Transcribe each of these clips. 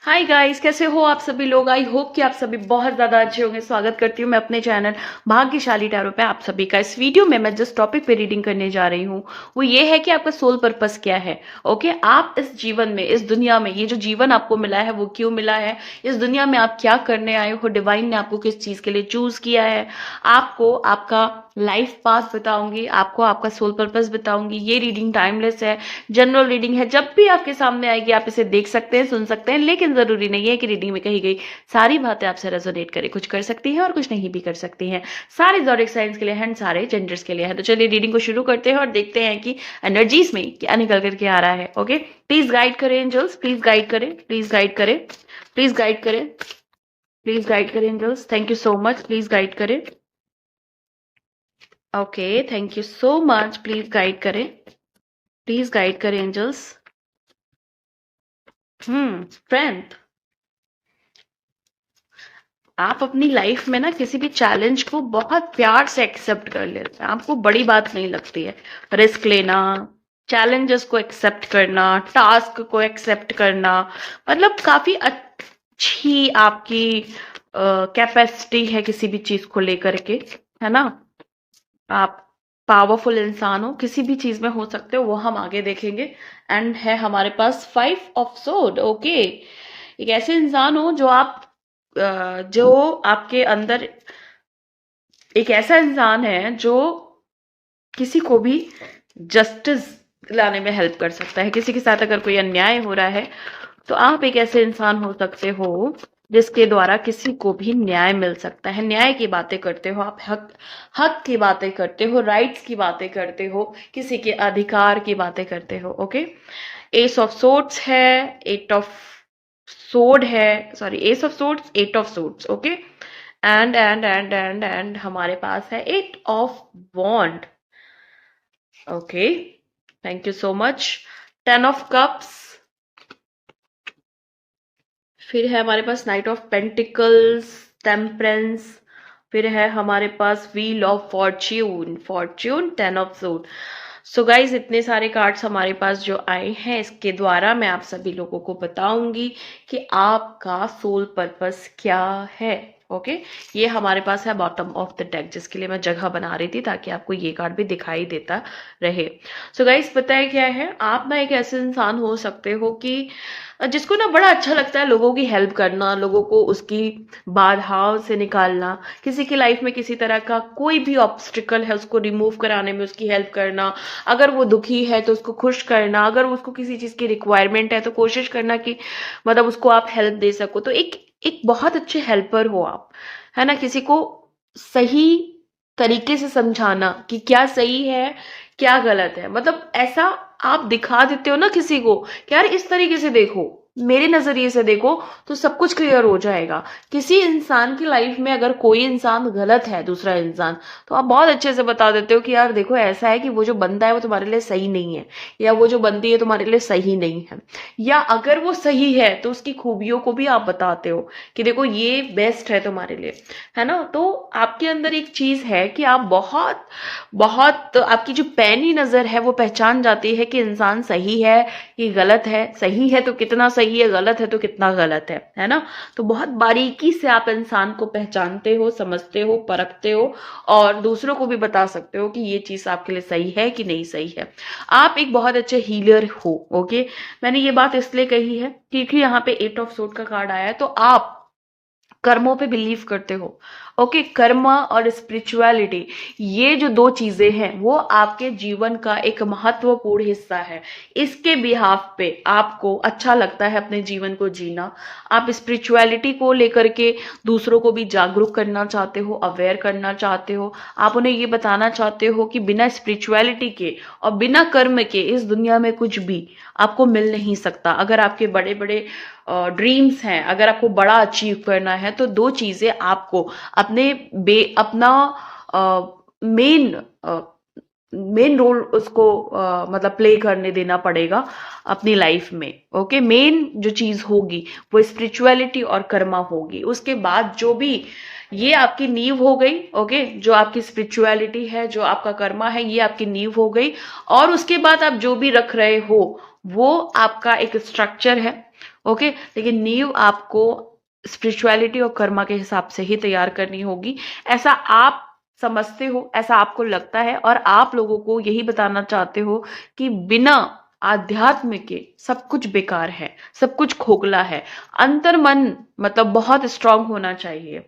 Hi guys, कैसे हो आप सभी लोग। आई होप कि आप सभी बहुत ज्यादा अच्छे होंगे। स्वागत करती हूँ मैं अपने चैनल भाग्यशाली टैरो पे आप सभी का। इस वीडियो में मैं जिस टॉपिक पे रीडिंग करने जा रही हूँ वो ये है कि आपका सोल पर्पस क्या है। ओके, आप इस जीवन में, इस दुनिया में, ये जो जीवन आपको मिला है वो क्यों मिला है, इस दुनिया में आप क्या करने आए हो, डिवाइन ने आपको किस चीज के लिए चूज किया है, आपको आपका लाइफ पाथ बताऊंगी, आपको आपका सोल पर्पस बताऊंगी। ये रीडिंग टाइमलेस है, जनरल रीडिंग है। जब भी आपके सामने आएगी आप इसे देख सकते हैं, सुन सकते हैं, लेकिन जरूरी नहीं है कि रीडिंग में कही गई सारी बातें आपसे रेजोनेट करे। कुछ कर सकती हैं और कुछ नहीं भी कर सकती हैं। सारे ज़ोडिक साइंस के लिए हैं, सारे जेंडर्स के लिए है। तो चलिए रीडिंग को शुरू करते हैं और देखते हैं कि एनर्जीज में क्या निकल करके आ रहा है। ओके, प्लीज गाइड करें एंजल्स, प्लीज गाइड करें, प्लीज गाइड करें, प्लीज गाइड करें, प्लीज गाइड करें angels. Thank you so much, please guide करें। Okay, thank you so much, please guide करें, प्लीज गाइड करें एंजल्स। स्ट्रेंथ। आप अपनी लाइफ में ना किसी भी चैलेंज को बहुत प्यार से एक्सेप्ट कर लेते हैं, आपको बड़ी बात नहीं लगती है। रिस्क लेना, चैलेंजेस को एक्सेप्ट करना, टास्क को एक्सेप्ट करना, मतलब काफी अच्छी आपकी कैपेसिटी है किसी भी चीज को लेकर के, है ना। आप पावरफुल इंसान हो, किसी भी चीज में हो सकते हो, वो हम आगे देखेंगे। एंड है हमारे पास 5 ऑफ सोर्ड। ओके, एक ऐसे इंसान हो जो जो आपके अंदर एक ऐसा इंसान है जो किसी को भी जस्टिस लाने में हेल्प कर सकता है। किसी के साथ अगर कोई अन्याय हो रहा है तो आप एक ऐसे इंसान हो सकते हो जिसके द्वारा किसी को भी न्याय मिल सकता है। न्याय की बातें करते हो आप, हक हक की बातें करते हो, राइट्स की बातें करते हो, किसी के अधिकार की बातें करते हो। ओके, एस ऑफ सोर्ड्स है, एट ऑफ सोर्ड है, sorry, ace of swords, eight of swords. Okay, and हमारे पास है eight of wand. Okay, thank you so much. 10 of cups, फिर है हमारे पास नाइट ऑफ पेंटिकल्स, टेम्परेंस, फिर है हमारे पास wheel of fortune, fortune, 10 of suit. So guys, इतने सारे कार्ड्स हमारे पास जो आए हैं, इसके द्वारा मैं आप सभी लोगों को बताऊंगी कि आपका सोल पर्पस क्या है। ओके, ये हमारे पास है बॉटम ऑफ द डेक, जिसके लिए मैं जगह बना रही थी ताकि आपको ये कार्ड भी दिखाई देता रहे। सो गाइज, पता है क्या है, आप ना एक ऐसे इंसान हो सकते हो कि जिसको ना बड़ा अच्छा लगता है लोगों की हेल्प करना, लोगों को उसकी बाधाओं से निकालना, किसी की लाइफ में किसी तरह का कोई भी ऑब्स्टिकल है उसको रिमूव कराने में उसकी हेल्प करना, अगर वो दुखी है तो उसको खुश करना, अगर उसको किसी चीज की रिक्वायरमेंट है तो कोशिश करना कि मतलब उसको आप हेल्प दे सको। तो एक एक बहुत अच्छे हेल्पर हो आप, है ना। किसी को सही तरीके से समझाना कि क्या सही है क्या गलत है, मतलब ऐसा आप दिखा देते हो ना किसी को कि यार इस तरीके से देखो, मेरे नजरिए से देखो, तो सब कुछ क्लियर हो जाएगा। किसी इंसान की लाइफ में अगर कोई इंसान गलत है, दूसरा इंसान, तो आप बहुत अच्छे से बता देते हो कि यार देखो ऐसा है कि वो जो बंदा है वो तुम्हारे लिए सही नहीं है, या वो जो बंदी है तुम्हारे लिए सही नहीं है, या अगर वो सही है तो उसकी खूबियों को भी आप बताते हो कि देखो ये बेस्ट है तुम्हारे लिए, है ना। तो आपके अंदर एक चीज है कि आप बहुत बहुत आपकी जो पैनी नजर है वो पहचान जाती है कि इंसान सही है कि गलत है, सही है तो कितना सही है, गलत है तो कितना गलत है ना। तो बहुत बारीकी से आप इंसान को पहचानते हो, समझते हो, परखते हो, और दूसरों को भी बता सकते हो कि ये चीज आपके लिए सही है कि नहीं सही है। आप एक बहुत अच्छे हीलर हो। ओके, मैंने ये बात इसलिए कही है क्योंकि यहाँ पे 8 ऑफ सोर्ड का कार्ड आया है, तो आप कर्मों पे बिलीव करते हो। ओके, कर्म और स्पिरिचुअलिटी, ये जो दो चीजें हैं वो आपके जीवन का एक महत्वपूर्ण हिस्सा है। इसके बिहाफ पे आपको अच्छा लगता है अपने जीवन को जीना। आप स्पिरिचुअलिटी को लेकर के दूसरों को भी जागरूक करना चाहते हो, अवेयर करना चाहते हो। आप उन्हें ये बताना चाहते हो कि बिना स्पिरिचुअलिटी के और बिना कर्म के इस दुनिया में कुछ भी आपको मिल नहीं सकता। अगर आपके बड़े बड़े ड्रीम्स हैं, अगर आपको बड़ा अचीव करना है, तो दो चीजें आपको अपना मेन मेन रोल उसको मतलब प्ले करने देना पड़ेगा अपनी लाइफ में। ओके, मेन जो चीज होगी वो स्पिरिचुअलिटी और कर्मा होगी। उसके बाद जो भी, ये आपकी नींव हो गई। ओके, जो आपकी स्पिरिचुअलिटी है, जो आपका कर्मा है, ये आपकी नींव हो गई। और उसके बाद आप जो भी रख रहे हो वो आपका एक स्ट्रक्चर है, ओके, लेकिन नींव आपको स्पिरिचुअलिटी और कर्मा के हिसाब से ही तैयार करनी होगी। ऐसा आप समझते हो, ऐसा आपको लगता है, और आप लोगों को यही बताना चाहते हो कि बिना आध्यात्म के सब कुछ बेकार है, सब कुछ खोखला है। अंतर मन मतलब बहुत स्ट्रांग होना चाहिए।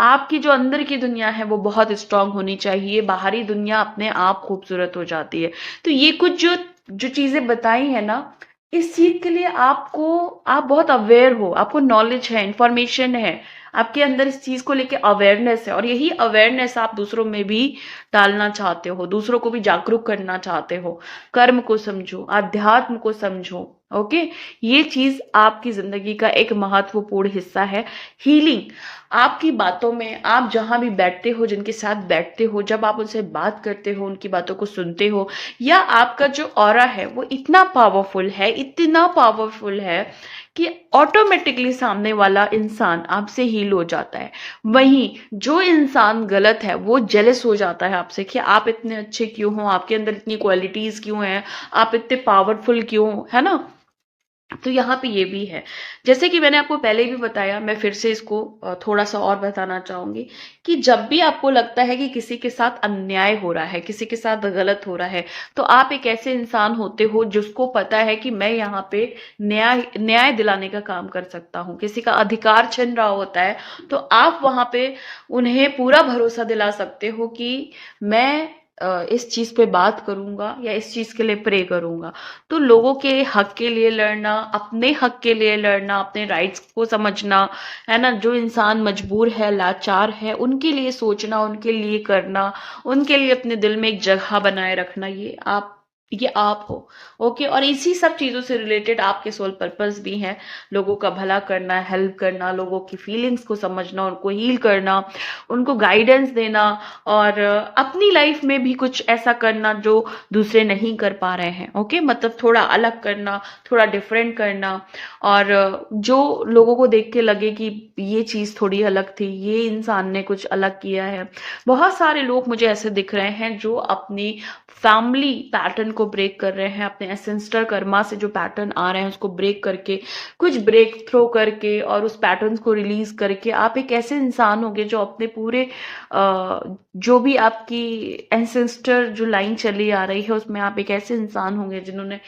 आपकी जो अंदर की दुनिया है वो बहुत स्ट्रांग होनी चाहिए, बाहरी दुनिया अपने आप खूबसूरत हो जाती है। तो ये कुछ जो जो चीजें बताई है ना, इस चीज के लिए आप बहुत अवेयर हो, आपको नॉलेज है, इंफॉर्मेशन है, आपके अंदर इस चीज को लेके अवेयरनेस है, और यही अवेयरनेस आप दूसरों में भी डालना चाहते हो, दूसरों को भी जागरूक करना चाहते हो। कर्म को समझो, अध्यात्म को समझो। ओके, ये चीज आपकी जिंदगी का एक महत्वपूर्ण हिस्सा है। हीलिंग आपकी बातों में, आप जहां भी बैठते हो, जिनके साथ बैठते हो, जब आप उनसे बात करते हो, उनकी बातों को सुनते हो, या आपका जो ऑरा है वो इतना पावरफुल है, इतना पावरफुल है कि ऑटोमेटिकली सामने वाला इंसान आपसे हील हो जाता है। वहीं जो इंसान गलत है वो जेलस हो जाता है आपसे कि आप इतने अच्छे क्यों हो, आपके अंदर इतनी क्वालिटीज क्यों हैं, आप इतने पावरफुल क्यों हो, है ना। तो यहाँ पे ये भी है, जैसे कि मैंने आपको पहले भी बताया, मैं फिर से इसको थोड़ा सा और बताना चाहूंगी कि जब भी आपको लगता है कि किसी के साथ अन्याय हो रहा है, किसी के साथ गलत हो रहा है, तो आप एक ऐसे इंसान होते हो जिसको पता है कि मैं यहाँ पे न्याय न्याय दिलाने का काम कर सकता हूँ। किसी का अधिकार छिन रहा होता है तो आप वहां पे उन्हें पूरा भरोसा दिला सकते हो कि मैं इस चीज पे बात करूंगा या इस चीज के लिए प्रे करूंगा। तो लोगों के हक के लिए लड़ना, अपने हक के लिए लड़ना, अपने राइट्स को समझना, है ना, जो इंसान मजबूर है, लाचार है, उनके लिए सोचना, उनके लिए करना, उनके लिए अपने दिल में एक जगह बनाए रखना, ये आप हो। ओके, और इसी सब चीजों से रिलेटेड आपके सोल पर्पस भी हैं, लोगों का भला करना, हेल्प करना, लोगों की फीलिंग्स को समझना, उनको हील करना, उनको गाइडेंस देना, और अपनी लाइफ में भी कुछ ऐसा करना जो दूसरे नहीं कर पा रहे हैं। ओके, मतलब थोड़ा अलग करना, थोड़ा डिफरेंट करना, और जो लोगों को देख के लगे कि ये चीज थोड़ी अलग थी, ये इंसान ने कुछ अलग किया है। बहुत सारे लोग मुझे ऐसे दिख रहे हैं जो अपनी फैमिली पैटर्न को ब्रेक कर रहे हैं, अपने एंसेस्टर कर्मा से जो पैटर्न आ रहे हैं उसको ब्रेक करके, कुछ ब्रेक थ्रो करके और उस पैटर्न को रिलीज करके आप एक ऐसे इंसान होंगे जो अपने पूरे जो भी आपकी एंसेस्टर जो लाइन चली आ रही है उसमें आप एक ऐसे इंसान होंगे जिन्होंने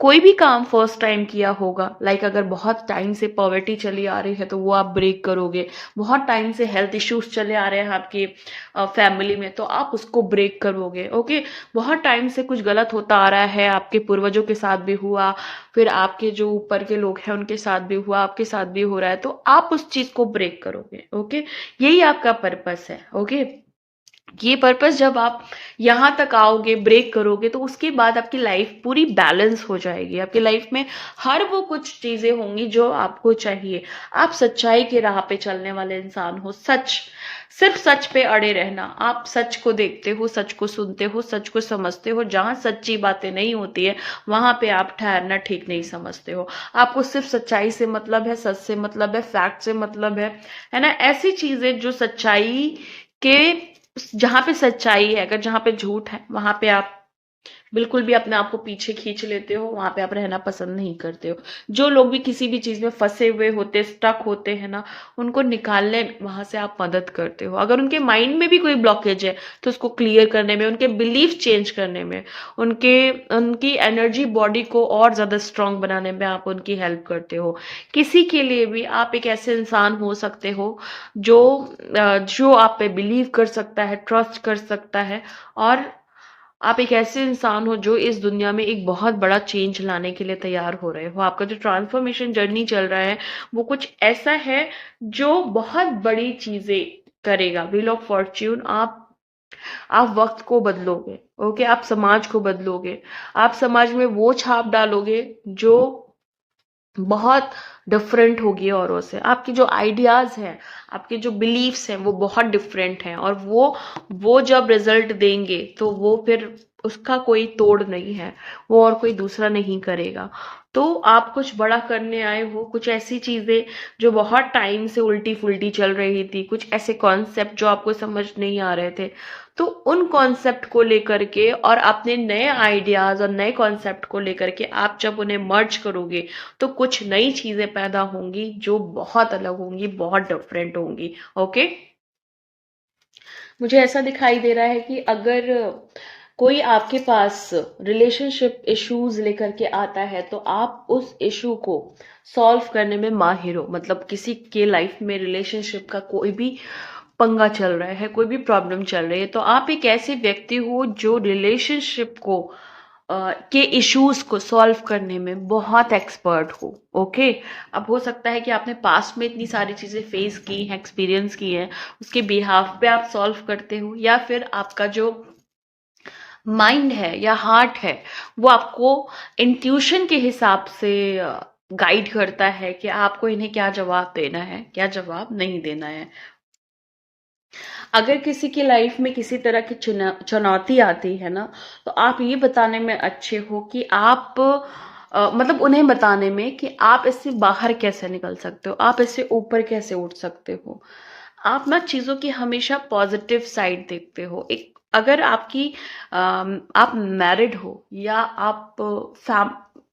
कोई भी काम फर्स्ट टाइम किया होगा। लाइक अगर बहुत टाइम से पॉवर्टी चली आ रही है तो वो आप ब्रेक करोगे, बहुत टाइम से हेल्थ इश्यूज चले आ रहे हैं आपकी फैमिली में तो आप उसको ब्रेक करोगे। ओके, बहुत टाइम से कुछ गलत होता आ रहा है, आपके पूर्वजों के साथ भी हुआ, फिर आपके जो ऊपर के लोग हैं उनके साथ भी हुआ, आपके साथ भी हो रहा है, तो आप उस चीज को ब्रेक करोगे। ओके, यही आपका पर्पस है। ओके, ये पर्पस जब आप यहाँ तक आओगे, ब्रेक करोगे, तो उसके बाद आपकी लाइफ पूरी बैलेंस हो जाएगी। आपकी लाइफ में हर वो कुछ चीजें होंगी जो आपको चाहिए। आप सच्चाई के राह पे चलने वाले इंसान हो, सच, सिर्फ सच पे अड़े रहना। आप सच को देखते हो, सच को सुनते हो, सच को समझते हो। जहां सच्ची बातें नहीं होती है वहां पे आप ठहरना ठीक नहीं समझते हो। आपको सिर्फ सच्चाई से मतलब है, सच से मतलब है, फैक्ट से मतलब है ना। ऐसी चीजें जो सच्चाई के, जहां पे सच्चाई है, अगर जहां पे झूठ है वहां पे आप बिल्कुल भी अपने आप को पीछे खींच लेते हो, वहां पे आप रहना पसंद नहीं करते हो। जो लोग भी किसी भी चीज में फंसे हुए होते, स्टक होते हैं ना, उनको निकालने वहां से आप मदद करते हो। अगर उनके माइंड में भी कोई ब्लॉकेज है तो उसको क्लियर करने में, उनके बिलीफ चेंज करने में, उनके उनकी एनर्जी बॉडी को और ज्यादा स्ट्रांग बनाने में आप उनकी हेल्प करते हो। किसी के लिए भी आप एक ऐसे इंसान हो सकते हो जो जो आप पे बिलीव कर सकता है, ट्रस्ट कर सकता है, और आप एक ऐसे इंसान हो जो इस दुनिया में एक बहुत बड़ा चेंज लाने के लिए तैयार हो रहे हो। आपका जो ट्रांसफॉर्मेशन जर्नी चल रहा है वो कुछ ऐसा है जो बहुत बड़ी चीजें करेगा। व्हील ऑफ फॉर्च्यून, आप वक्त को बदलोगे। ओके, आप समाज को बदलोगे, आप समाज में वो छाप डालोगे जो बहुत डिफरेंट होगी औरों से। आपकी जो आइडियाज हैं, आपके जो बिलीव्स हैं वो बहुत डिफरेंट हैं, और वो जब रिजल्ट देंगे तो वो फिर उसका कोई तोड़ नहीं है, वो और कोई दूसरा नहीं करेगा। तो आप कुछ बड़ा करने आए हो, कुछ ऐसी चीजें जो बहुत टाइम से उल्टी फुल्टी चल रही थी, कुछ ऐसे कॉन्सेप्ट जो आपको समझ नहीं आ रहे थे, तो उन कॉन्सेप्ट को लेकर के और अपने नए आइडियाज और नए कॉन्सेप्ट को लेकर के आप जब उन्हें मर्ज करोगे तो कुछ नई चीजें पैदा होंगी जो बहुत अलग होंगी, बहुत डिफरेंट होंगी। ओके, मुझे ऐसा दिखाई दे रहा है कि अगर कोई आपके पास रिलेशनशिप इश्यूज लेकर के आता है तो आप उस इशू को सॉल्व करने में माहिर हो। मतलब किसी के लाइफ में रिलेशनशिप का कोई भी पंगा चल रहा है, कोई भी प्रॉब्लम चल रही है, तो आप एक ऐसे व्यक्ति हो जो रिलेशनशिप को के इश्यूज को सॉल्व करने में बहुत एक्सपर्ट हो। ओके, अब हो सकता है कि आपने पास्ट में इतनी सारी चीजें फेस की हैं, एक्सपीरियंस की हैं, उसके बिहाफ पे आप सॉल्व करते हो, या फिर आपका जो माइंड है या हार्ट है वो आपको इंट्यूशन के हिसाब से गाइड करता है कि आपको इन्हें क्या जवाब देना है, क्या जवाब नहीं देना है। अगर किसी की लाइफ में किसी तरह की चुनौती आती है ना, तो आप ये बताने में अच्छे हो कि आप मतलब उन्हें बताने में कि आप इससे बाहर कैसे निकल सकते हो, आप इससे ऊपर कैसे उठ सकते हो। आप ना चीजों की हमेशा पॉजिटिव साइड देखते हो। एक अगर आप मैरिड हो या आप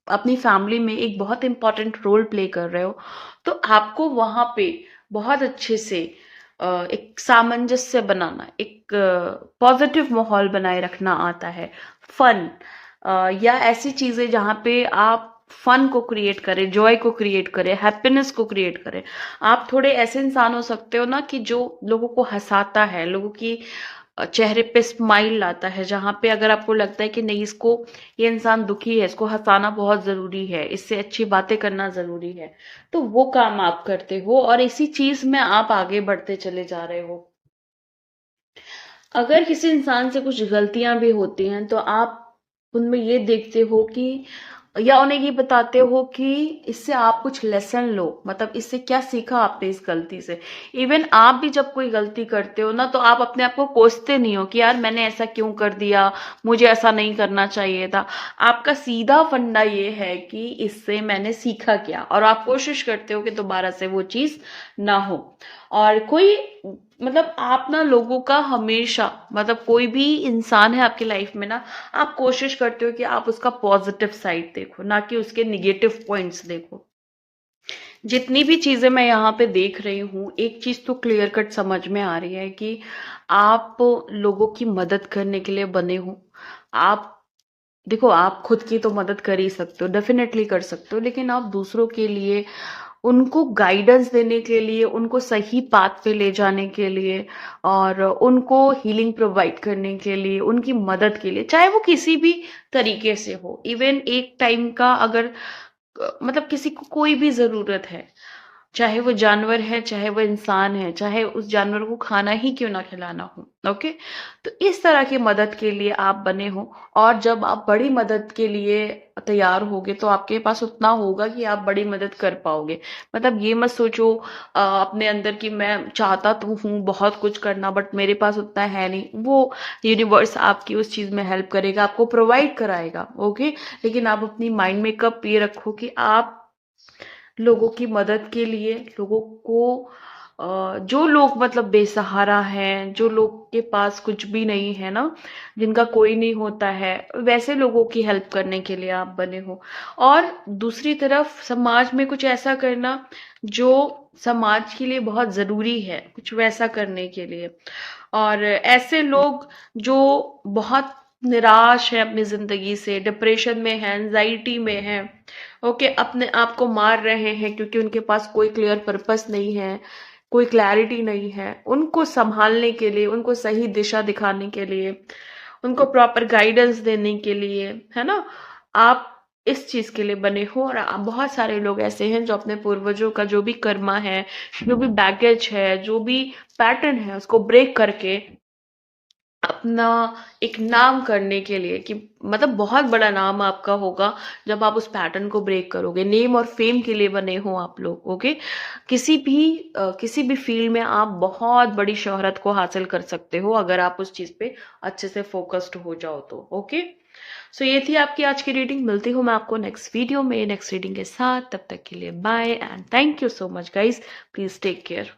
अपनी फैमिली में एक बहुत इंपॉर्टेंट रोल प्ले कर रहे हो, तो आपको वहां पे बहुत अच्छे से एक सामंजस्य बनाना, एक पॉजिटिव माहौल बनाए रखना आता है। फन या ऐसी चीजें जहाँ पे आप फन को क्रिएट करें, जॉय को क्रिएट करें, हैप्पीनेस को क्रिएट करें। आप थोड़े ऐसे इंसान हो सकते हो ना कि जो लोगों को हंसाता है, लोगों की चेहरे पे स्माइल लाता है, जहां पे अगर आपको लगता है कि नहीं, इसको, ये इंसान दुखी है, इसको हंसाना बहुत जरूरी है, इससे अच्छी बातें करना जरूरी है, तो वो काम आप करते हो और इसी चीज में आप आगे बढ़ते चले जा रहे हो। अगर किसी इंसान से कुछ गलतियां भी होती हैं तो आप उनमें ये देखते हो कि, या उन्हें ये बताते हो कि इससे आप कुछ लेसन लो, मतलब इससे क्या सीखा आपने इस गलती से। इवन आप भी जब कोई गलती करते हो ना, तो आप अपने आप को कोसते नहीं हो कि यार मैंने ऐसा क्यों कर दिया, मुझे ऐसा नहीं करना चाहिए था। आपका सीधा फंडा ये है कि इससे मैंने सीखा क्या, और आप कोशिश करते हो कि दोबारा से वो चीज ना हो। और कोई, मतलब आप ना लोगों का हमेशा, मतलब कोई भी इंसान है आपकी लाइफ में ना, आप कोशिश करते हो कि आप उसका पॉजिटिव साइड देखो, ना कि उसके निगेटिव पॉइंट्स देखो। जितनी भी चीजें मैं यहाँ पे देख रही हूँ, एक चीज तो क्लियर कट समझ में आ रही है कि आप लोगों की मदद करने के लिए बने हो। आप देखो, आप खुद की तो मदद कर ही सकते हो, डेफिनेटली कर सकते हो, लेकिन आप दूसरों के लिए, उनको गाइडेंस देने के लिए, उनको सही पाथ पे ले जाने के लिए, और उनको हीलिंग प्रोवाइड करने के लिए, उनकी मदद के लिए, चाहे वो किसी भी तरीके से हो। इवन एक टाइम का अगर मतलब किसी को कोई भी जरूरत है, चाहे वो जानवर है, चाहे वो इंसान है, चाहे उस जानवर को खाना ही क्यों ना खिलाना हो। ओके, तो इस तरह की मदद के लिए आप बने हो। और जब आप बड़ी मदद के लिए तैयार होगे तो आपके पास उतना होगा कि आप बड़ी मदद कर पाओगे। मतलब ये मत सोचो अपने अंदर कि मैं चाहता तो हूँ बहुत कुछ करना, बट मेरे पास उतना है नहीं। वो यूनिवर्स आपकी उस चीज में हेल्प करेगा, आपको प्रोवाइड कराएगा। ओके, लेकिन आप अपनी माइंड में कब ये रखो कि आप लोगों की मदद के लिए, लोगों को जो लोग मतलब बेसहारा हैं, जो लोग के पास कुछ भी नहीं है ना, जिनका कोई नहीं होता है, वैसे लोगों की हेल्प करने के लिए आप बने हो। और दूसरी तरफ समाज में कुछ ऐसा करना जो समाज के लिए बहुत जरूरी है, कुछ वैसा करने के लिए। और ऐसे लोग जो बहुत निराश है अपनी जिंदगी से, डिप्रेशन में है, एंजाइटी में है, ओके, अपने आप को मार रहे हैं क्योंकि उनके पास कोई क्लियर पर्पस नहीं है, कोई क्लैरिटी नहीं है, उनको संभालने के लिए, उनको सही दिशा दिखाने के लिए, उनको प्रॉपर गाइडेंस देने के लिए, है ना, आप इस चीज के लिए बने हो। और बहुत सारे लोग ऐसे हैं जो अपने पूर्वजों का जो भी कर्मा है, जो भी बैगेज है, जो भी पैटर्न है, उसको ब्रेक करके अपना एक नाम करने के लिए, कि मतलब बहुत बड़ा नाम आपका होगा जब आप उस पैटर्न को ब्रेक करोगे। नेम और फेम के लिए बने हो आप लोग। ओके, किसी भी फील्ड में आप बहुत बड़ी शोहरत को हासिल कर सकते हो अगर आप उस चीज पे अच्छे से फोकस्ड हो जाओ तो। ओके, सो ये थी आपकी आज की रीडिंग। मिलती हूँ मैं आपको नेक्स्ट वीडियो में नेक्स्ट रीडिंग के साथ। तब तक के लिए bye and thank you so much guys. Please take care.